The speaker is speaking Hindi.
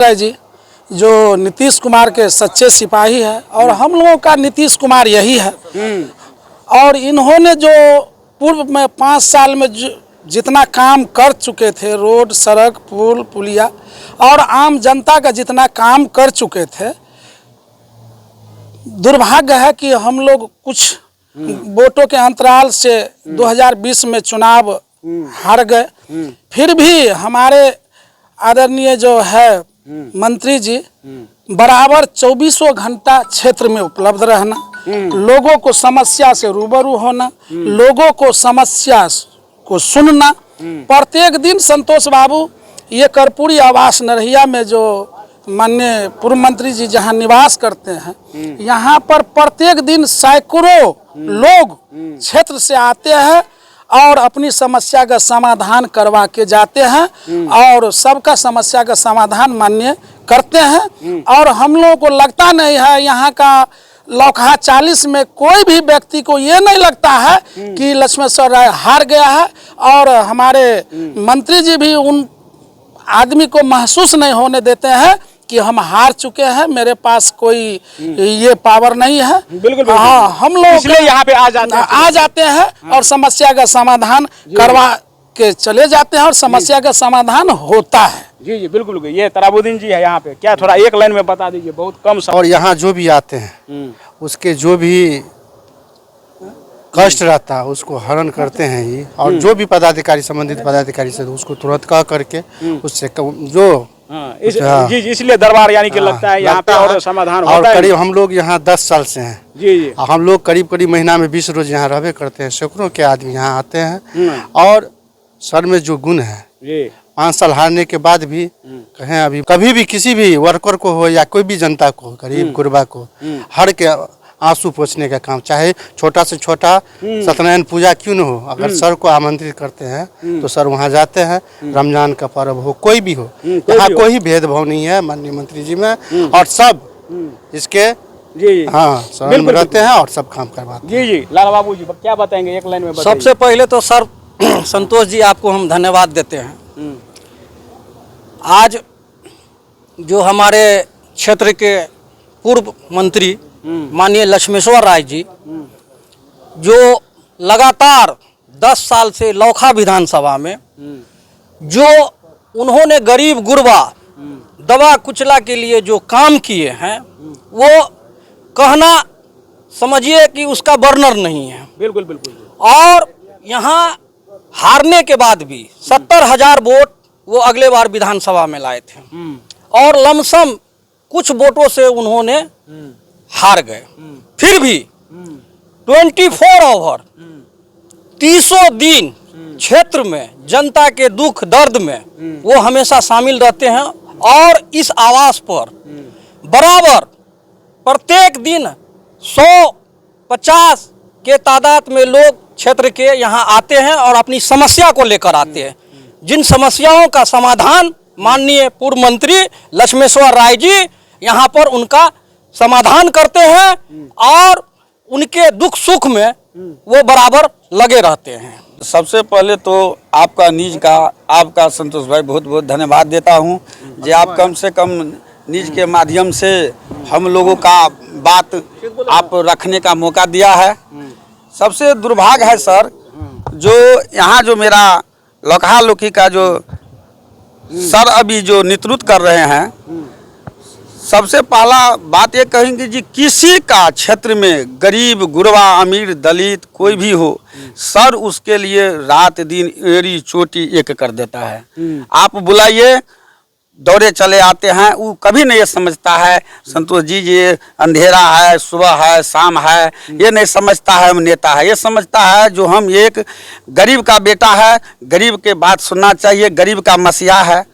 राय जी जो नीतीश कुमार के सच्चे सिपाही है और हम लोगों का नीतीश कुमार यही है। और इन्होंने जो पूर्व में 5 साल में जितना काम कर चुके थे, रोड, सड़क, पुल, पुलिया और आम जनता का जितना काम कर चुके थे, दुर्भाग्य है कि हम लोग कुछ वोटों के अंतराल से 2020 में चुनाव हार गए। फिर भी हमारे आदरणीय जो है मंत्री जी बराबर 24 घंटा क्षेत्र में उपलब्ध रहना, लोगों को समस्या से रूबरू होना, लोगों को समस्या को सुनना। प्रत्येक दिन संतोष बाबू ये कर्पूरी आवास नरहिया में जो माननीय पूर्व मंत्री जी जहां निवास करते हैं, यहाँ पर प्रत्येक दिन सैकड़ों लोग क्षेत्र से आते हैं और अपनी समस्या का समाधान करवा के जाते हैं और सबका समस्या का समाधान मान्य करते हैं। और हम लोगों को लगता नहीं है, यहाँ का लौकहा 40 में कोई भी व्यक्ति को ये नहीं लगता है कि लक्ष्मेश्वर राय हार गया है। और हमारे मंत्री जी भी उन आदमी को महसूस नहीं होने देते हैं कि हम हार चुके हैं, मेरे पास कोई ये पावर नहीं है। बिल्कुल हाँ, हम लोग इसलिए यहाँ पे आ जाते हैं और समस्या का समाधान करवा के चले जाते हैं और समस्या का समाधान होता है। जी जी बिल्कुल। ये तराबुद्दीन जी है यहाँ पे, क्या थोड़ा एक लाइन में बता दीजिए, बहुत कम समय। और यहाँ जो भी आते हैं उसके जो भी कष्ट रहता है उसको हरण करते हैं ही। और जो भी पदाधिकारी, संबंधित पदाधिकारी से उसको तुरंत कह करके उससे जो इसलिए दरबार यानी कि लगता है यहाँ पे और समाधान होता है। और करीब हम लोग यहाँ 10 साल से हैं। जी जी। हम लोग करीब महीना में 20 रोज यहाँ रहबे करते हैं। सैकड़ों के आदमी यहाँ आते हैं और सर में जो गुण है 5 साल हारने के बाद भी कहें अभी कभी भी किसी भी वर्कर को हो या कोई भी जनता को, गरीब गुरबा को हर के आंसू पोंछने का काम, चाहे छोटा से छोटा सत्यनारायण पूजा क्यों न हो, अगर सर को आमंत्रित करते हैं तो सर वहाँ जाते हैं। रमजान का पर्व हो, कोई भी हो, यहाँ कोई भेदभाव नहीं है माननीय मंत्री जी में। और सब इसके हाँ शरण में रहते हैं और सब काम करवाते हैं। जी जी। लाल बाबू जी क्या बताएंगे, एक लाइन में बताइए। सबसे पहले तो सर संतोष जी आपको हम धन्यवाद देते हैं। आज जो हमारे क्षेत्र के पूर्व मंत्री माननीय लक्ष्मेश्वर राय जी जो लगातार 10 साल से लौकहा विधानसभा में जो उन्होंने गरीब गुरबा दबा कुचला के लिए जो काम किए हैं, वो कहना समझिए कि उसका बर्नर नहीं है। बिल्कुल बिल्कुल। और यहाँ हारने के बाद भी 70,000 वोट वो अगले बार विधानसभा में लाए थे और लमसम कुछ वोटों से उन्होंने हार गए। फिर भी 24 ओवर 30 दिन क्षेत्र में जनता के दुख दर्द में वो हमेशा शामिल रहते हैं। और इस आवास पर बराबर प्रत्येक दिन 150 के तादाद में लोग क्षेत्र के यहाँ आते हैं और अपनी समस्या को लेकर आते हैं। जिन समस्याओं का समाधान माननीय पूर्व मंत्री लक्ष्मेश्वर राय जी यहाँ पर उनका समाधान करते हैं और उनके दुख सुख में वो बराबर लगे रहते हैं। सबसे पहले तो आपका संतोष भाई बहुत बहुत धन्यवाद देता हूँ जो आप कम से कम निज के माध्यम से हम लोगों का बात आप रखने का मौका दिया है। सबसे दुर्भाग्य है सर, जो यहाँ जो मेरा लौकहा लोकी का जो सर अभी जो नेतृत्व कर रहे हैं, सबसे पहला बात ये कहेंगे जी, किसी का क्षेत्र में गरीब गुरबा अमीर दलित कोई भी हो, सर उसके लिए रात दिन एड़ी चोटी एक कर देता है। आप बुलाइए, दौड़े चले आते हैं। वो कभी नहीं ये समझता है संतोष जी ये अंधेरा है, सुबह है, शाम है, ये नहीं समझता है हम नेता है। ये समझता है जो हम एक गरीब का बेटा है, गरीब के बात सुनना चाहिए, गरीब का मसीहा है।